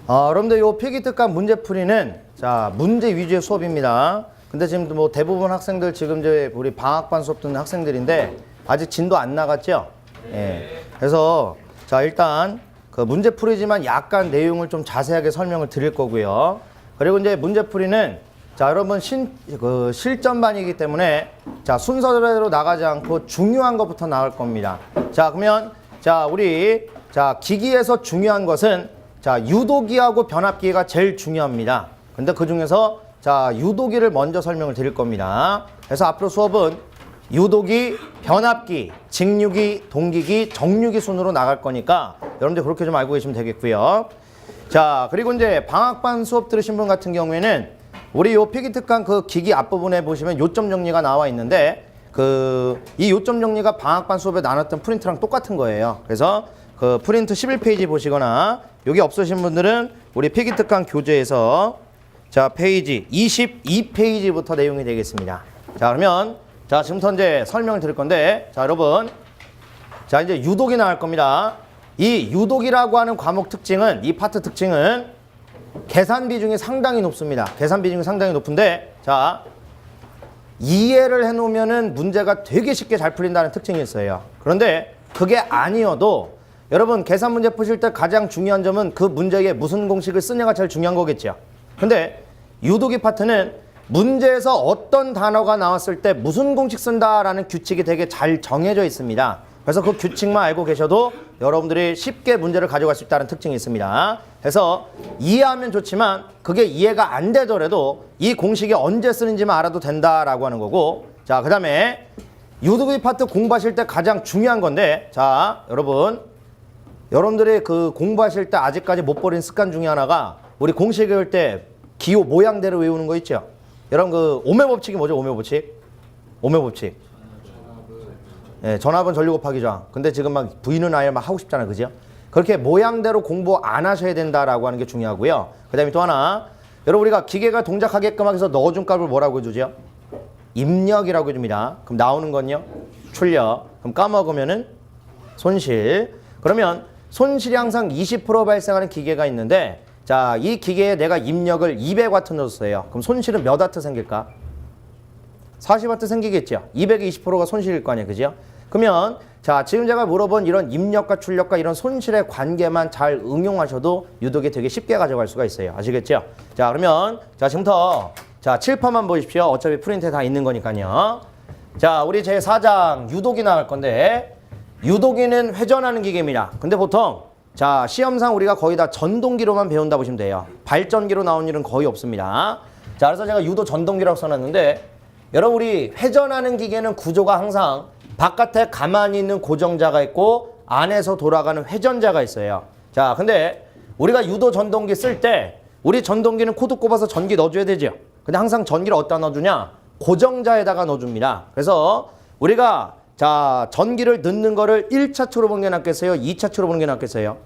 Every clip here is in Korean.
여러분들 요 필기특강 문제풀이는 자 문제 위주의 수업입니다. 근데 지금 뭐 대부분 학생들 지금 이제 우리 방학반 수업 듣는 학생들인데 아직 진도 안 나갔죠? 예. 그래서 자 일단 그 문제풀이지만 약간 내용을 좀 자세하게 설명을 드릴 거고요. 그리고 이제 문제풀이는 자 여러분 실전반이기 때문에 자 순서대로 나가지 않고 중요한 것부터 나갈 겁니다. 자 그러면 자 우리 자 기기에서 중요한 것은 자 유도기하고 변압기가 제일 중요합니다. 근데 그 중에서 자 유도기를 먼저 설명을 드릴 겁니다. 그래서 앞으로 수업은 유도기, 변압기, 직류기, 동기기, 정류기 순으로 나갈 거니까 여러분들 그렇게 좀 알고 계시면 되겠고요. 자 그리고 이제 방학반 수업 들으신 분 같은 경우에는 우리 요 필기특강 그 기기 앞부분에 보시면 요점 정리가 나와 있는데 이 요점 정리가 방학반 수업에 나눴던 프린트랑 똑같은 거예요. 그래서 그 프린트 11페이지 보시거나 여기 없으신 분들은 우리 필기특강 교재에서 자 페이지 22페이지부터 내용이 되겠습니다. 자 그러면 자 지금부터 이제 설명을 드릴 건데 자 여러분 자 이제 유도기 나갈 겁니다. 이 유도기라고 하는 과목 특징은 이 파트 특징은 계산 비중이 상당히 높습니다. 계산 비중이 상당히 높은데 자 이해를 해놓으면은 문제가 되게 쉽게 잘 풀린다는 특징이 있어요. 그런데 그게 아니어도 여러분 계산 문제 푸실 때 가장 중요한 점은 그 문제에 무슨 공식을 쓰냐가 제일 중요한 거겠죠. 근데 유도기 파트는 문제에서 어떤 단어가 나왔을 때 무슨 공식 쓴다라는 규칙이 되게 잘 정해져 있습니다. 그래서 그 규칙만 알고 계셔도 여러분들이 쉽게 문제를 가져갈 수 있다는 특징이 있습니다. 그래서 이해하면 좋지만 그게 이해가 안 되더라도 이 공식이 언제 쓰는지만 알아도 된다라고 하는 거고 자 그 다음에 유도기 파트 공부하실 때 가장 중요한 건데 자 여러분들이 그 공부하실 때 아직까지 못 버린 습관 중에 하나가 우리 공식 외울 때 기호 모양대로 외우는 거 있죠? 여러분 그 오매 법칙이 뭐죠? 오매 법칙? 오매 법칙. 예, 전압은 전류 곱하기 저항. 근데 지금 막 V는 아예 막 하고 싶잖아, 그죠? 그렇게 모양대로 공부 안 하셔야 된다라고 하는 게 중요하고요. 그 다음에 또 하나, 여러분 우리가 기계가 동작하게끔 하기 위해서 넣어준 값을 뭐라고 해주죠? 입력이라고 해줍니다. 그럼 나오는 건요? 출력. 그럼 까먹으면은 손실. 그러면 손실이 항상 20% 발생하는 기계가 있는데 자, 이 기계에 내가 입력을 200W 넣었어요. 그럼 손실은 몇 와트 생길까? 40W 생기겠죠. 200의 20%가 손실일 거 아니에요. 그죠? 그러면 자, 지금 제가 물어본 이런 입력과 출력과 이런 손실의 관계만 잘 응용하셔도 유도기 되게 쉽게 가져갈 수가 있어요. 아시겠죠? 자, 그러면 자, 지금부터 자, 칠판만 보십시오. 어차피 프린트에 다 있는 거니까요. 자, 우리 제4장 유도기 나갈 건데 유도기는 회전하는 기계입니다. 근데 보통 자 시험상 우리가 거의 다 전동기로만 배운다 보시면 돼요. 발전기로 나온 일은 거의 없습니다. 자 그래서 제가 유도 전동기라고 써놨는데 여러분 우리 회전하는 기계는 구조가 항상 바깥에 가만히 있는 고정자가 있고 안에서 돌아가는 회전자가 있어요. 자 근데 우리가 유도 전동기 쓸 때 우리 전동기는 코드 꼽아서 전기 넣어줘야 되죠. 근데 항상 전기를 어디다 넣어주냐? 고정자에다가 넣어줍니다. 그래서 우리가 자 전기를 넣는 거를 1차 초로 보는 게 낫겠어요? 2차 초로 보는 게 낫겠어요?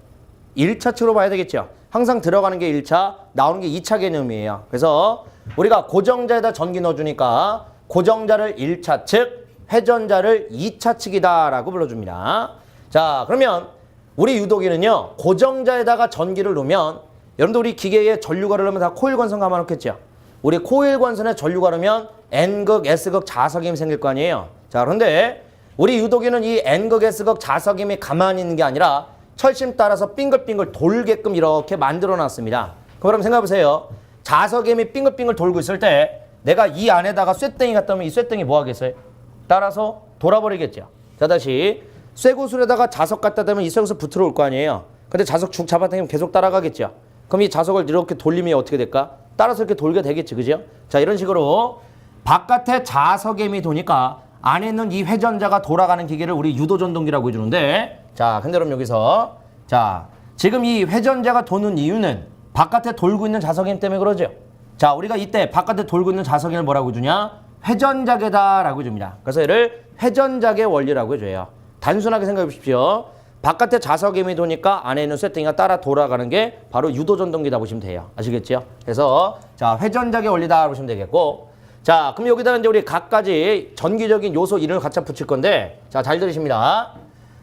1차 초로 봐야 되겠죠. 항상 들어가는 게 1차, 나오는 게 2차 개념이에요. 그래서 우리가 고정자에다 전기 넣어주니까 고정자를 1차 측, 회전자를 2차 측이다 라고 불러줍니다. 자 그러면 우리 유도기는요. 고정자에다가 전기를 놓으면 여러분들 우리 기계에 전류가 흐르면 다 코일 관선 감아놓겠죠. 우리 코일 관선에 전류가 흐르면 N극, S극 자석임이 생길 거 아니에요. 자 그런데 우리 유도기는 이 N극, S극 자석임이 가만히 있는 게 아니라 철심 따라서 빙글빙글 돌게끔 이렇게 만들어 놨습니다. 그럼 생각해 보세요. 자석임이 빙글빙글 돌고 있을 때 내가 이 안에다가 쇳덩이 갖다 놓으면 이 쇳덩이 뭐 하겠어요? 따라서 돌아버리겠죠. 자 다시 쇠구슬에다가 자석 갖다 대면 이 쇠구슬 붙들어 올 거 아니에요. 근데 자석 죽 잡아당기면 계속 따라가겠죠. 그럼 이 자석을 이렇게 돌리면 어떻게 될까? 따라서 이렇게 돌게 되겠지. 그죠? 자 이런 식으로 바깥에 자석임이 도니까 안에 있는 이 회전자가 돌아가는 기계를 우리 유도전동기라고 해주는데 자 근데 그럼 여기서 자 지금 이 회전자가 도는 이유는 바깥에 돌고 있는 자석임 때문에 그러죠. 자 우리가 이때 바깥에 돌고 있는 자석임을 뭐라고 해주냐? 회전자계다 라고 해줍니다. 그래서 얘를 회전자계 원리라고 해줘요. 단순하게 생각해 보십시오. 바깥에 자석임이 도니까 안에 있는 쇳덩이가 따라 돌아가는 게 바로 유도전동기다 보시면 돼요. 아시겠죠? 그래서 자 회전자계 원리다 보시면 되겠고 자 그럼 여기다가 이제 우리 각가지 전기적인 요소 이름을 갖다 붙일 건데 자 잘 들으십니다.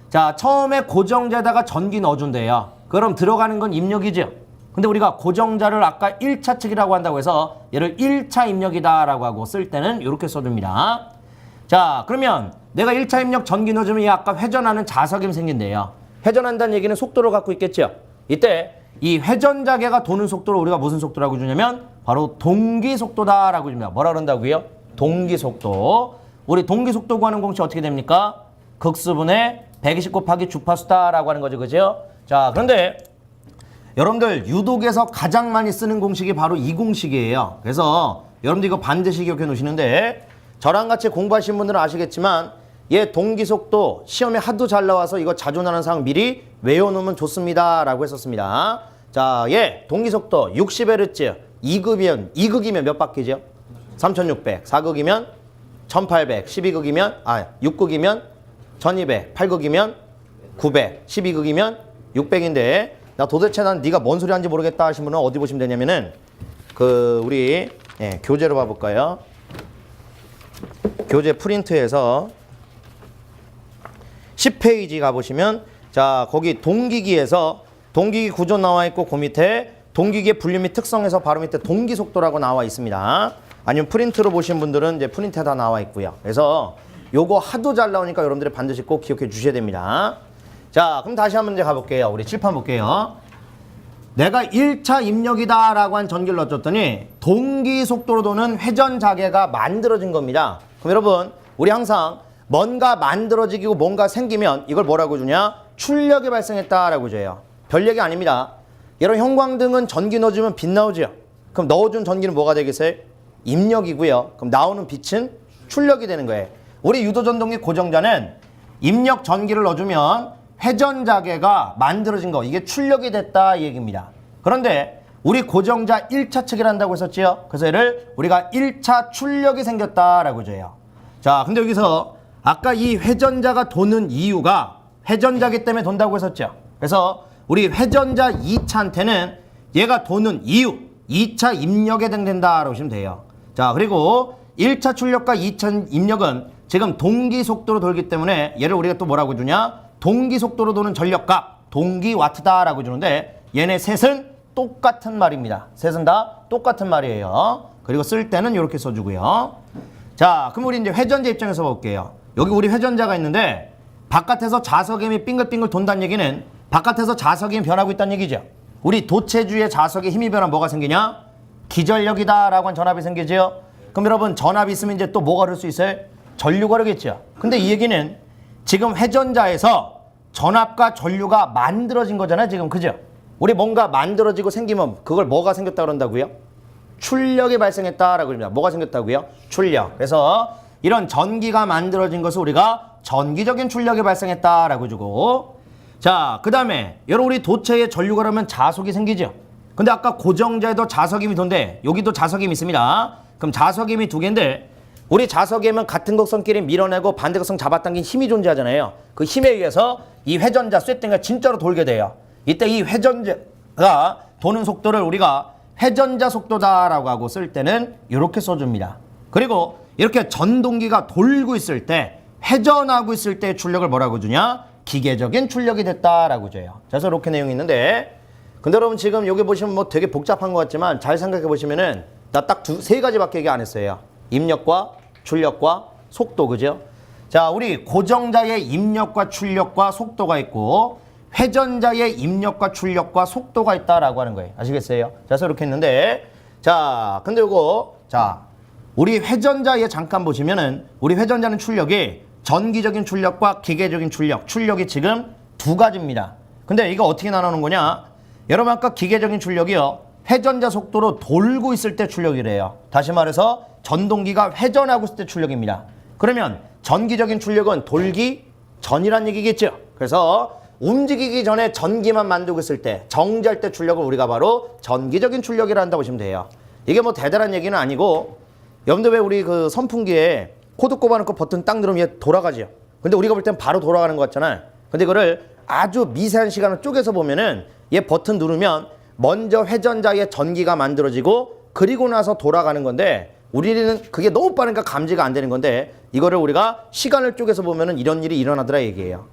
자 처음에 고정자에다가 전기 넣어준대요. 그럼 들어가는 건 입력이죠. 근데 우리가 고정자를 아까 1차 측이라고 한다고 해서 얘를 1차 입력이다라고 하고 쓸 때는 이렇게 써줍니다. 자, 그러면 내가 1차 입력 전기 넣어주면 이 아까 회전하는 자석임이 생긴대요. 회전한다는 얘기는 속도를 갖고 있겠죠. 이때 이 회전자계가 도는 속도를 우리가 무슨 속도라고 주냐면 바로 동기속도다라고 줍니다. 뭐라 그런다고요? 동기속도. 우리 동기속도 구하는 공식 어떻게 됩니까? 극수분의 120 곱하기 주파수다라고 하는 거죠. 그죠? 자, 그런데 여러분들 유독에서 가장 많이 쓰는 공식이 바로 이 공식이에요. 그래서 여러분들 이거 반드시 기억해 놓으시는데 저랑 같이 공부하신 분들은 아시겠지만 얘 동기속도 시험에 하도 잘 나와서 이거 자주 나는 사항 미리 외워놓으면 좋습니다 라고 했었습니다. 자, 얘 동기속도 60Hz 2극이면 몇 바퀴죠? 3600. 4극이면 1800. 12극이면 6극이면 1200. 8극이면 900. 12극이면 600인데 나 도대체 난 네가 뭔 소리 하는지 모르겠다 하신 분은 어디 보시면 되냐면은 우리 교재로 봐볼까요? 교재 프린트에서 10페이지 가보시면 자, 거기 동기기에서 동기기 구조 나와 있고 그 밑에 동기기의 분류 및 특성에서 바로 밑에 동기속도라고 나와 있습니다. 아니면 프린트로 보신 분들은 이제 프린트에 다 나와 있고요. 그래서 요거 하도 잘 나오니까 여러분들이 반드시 꼭 기억해 주셔야 됩니다. 자, 그럼 다시 한번 이제 가볼게요. 우리 칠판 볼게요. 내가 1차 입력이다 라고 한 전기를 넣어줬더니 동기속도로 도는 회전자계가 만들어진 겁니다. 그럼 여러분 우리 항상 뭔가 만들어지고 뭔가 생기면 이걸 뭐라고 주냐? 출력이 발생했다라고 줘요. 별 얘기 아닙니다. 여러분 형광등은 전기 넣어주면 빛 나오죠? 그럼 넣어준 전기는 뭐가 되겠어요? 입력이고요. 그럼 나오는 빛은 출력이 되는 거예요. 우리 유도전동기 고정자는 입력 전기를 넣어주면 회전자계가 만들어진 거, 이게 출력이 됐다 이 얘기입니다. 그런데 우리 고정자 1차 측이란다고 했었지요. 그래서 얘를 우리가 1차 출력이 생겼다라고 줘요. 자, 근데 여기서 아까 이 회전자가 도는 이유가 회전자기 때문에 돈다고 했었죠. 그래서 우리 회전자 2차한테는 얘가 도는 이유, 2차 입력에 해당된다라고 보시면 돼요. 자, 그리고 1차 출력과 2차 입력은 지금 동기속도로 돌기 때문에 얘를 우리가 또 뭐라고 주냐? 동기속도로 도는 전력값, 동기와트다라고 주는데 얘네 셋은 똑같은 말입니다. 셋은 다 똑같은 말이에요. 그리고 쓸 때는 이렇게 써주고요. 자, 그럼 우리 이제 회전자 입장에서 볼게요. 여기 우리 회전자가 있는데 바깥에서 자석임이 빙글빙글 돈다는 얘기는 바깥에서 자석임이 변하고 있다는 얘기죠. 우리 도체주의 자석의 힘이 변하면 뭐가 생기냐? 기전력이다라고 한 전압이 생기죠. 그럼 여러분 전압이 있으면 이제 또 뭐가 흐를 수 있어요? 전류가 흐르겠죠. 근데 이 얘기는 지금 회전자에서 전압과 전류가 만들어진 거잖아요. 지금 그죠? 우리 뭔가 만들어지고 생기면 그걸 뭐가 생겼다 그런다고요? 출력이 발생했다라고 합니다. 뭐가 생겼다고요? 출력. 그래서 이런 전기가 만들어진 것을 우리가 전기적인 출력이 발생했다라고 주고, 자, 그 다음에 여러분 우리 도체에 전류가 그러면 자석이 생기죠. 근데 아까 고정자에도 자석임이 돈데 여기도 자석임이 있습니다. 그럼 자석임이 두 개인데 우리 자석임은 같은 곡선끼리 밀어내고 반대 곡선 잡아당긴 힘이 존재하잖아요. 그 힘에 의해서 이 회전자 쇠땡이가 진짜로 돌게 돼요. 이때 이 회전자가 도는 속도를 우리가 회전자 속도다라고 하고 쓸 때는 이렇게 써줍니다. 그리고 이렇게 전동기가 돌고 있을 때, 회전하고 있을 때 출력을 뭐라고 주냐? 기계적인 출력이 됐다라고 줘요. 그래서 이렇게 내용이 있는데, 근데 여러분 지금 여기 보시면 뭐 되게 복잡한 것 같지만 잘 생각해 보시면은 나 딱 세 가지밖에 얘기 안 했어요. 입력과 출력과 속도, 그죠? 자, 우리 고정자의 입력과 출력과 속도가 있고 회전자의 입력과 출력과 속도가 있다라고 하는 거예요. 아시겠어요? 그래서 이렇게 했는데, 자, 근데 요거, 자, 우리 회전자에 잠깐 보시면은 우리 회전자는 출력이 전기적인 출력과 기계적인 출력, 출력이 지금 두 가지입니다. 근데 이거 어떻게 나누는 거냐? 여러분 아까 기계적인 출력이요, 회전자 속도로 돌고 있을 때 출력이래요. 다시 말해서 전동기가 회전하고 있을 때 출력입니다. 그러면 전기적인 출력은 돌기 전이란 얘기겠죠. 그래서 움직이기 전에 전기만 만들고 있을 때, 정지할 때 출력을 우리가 바로 전기적인 출력이라 한다고 보시면 돼요. 이게 뭐 대단한 얘기는 아니고, 여러분들 왜 우리 그 선풍기에 코드 꼽아놓고 버튼 딱 누르면 얘 돌아가죠. 근데 우리가 볼 땐 바로 돌아가는 것 같잖아요. 근데 이거를 아주 미세한 시간을 쪼개서 보면은 얘 버튼 누르면 먼저 회전자의 전기가 만들어지고 그리고 나서 돌아가는 건데, 우리는 그게 너무 빠르니까 감지가 안 되는 건데, 이거를 우리가 시간을 쪼개서 보면은 이런 일이 일어나더라 얘기예요.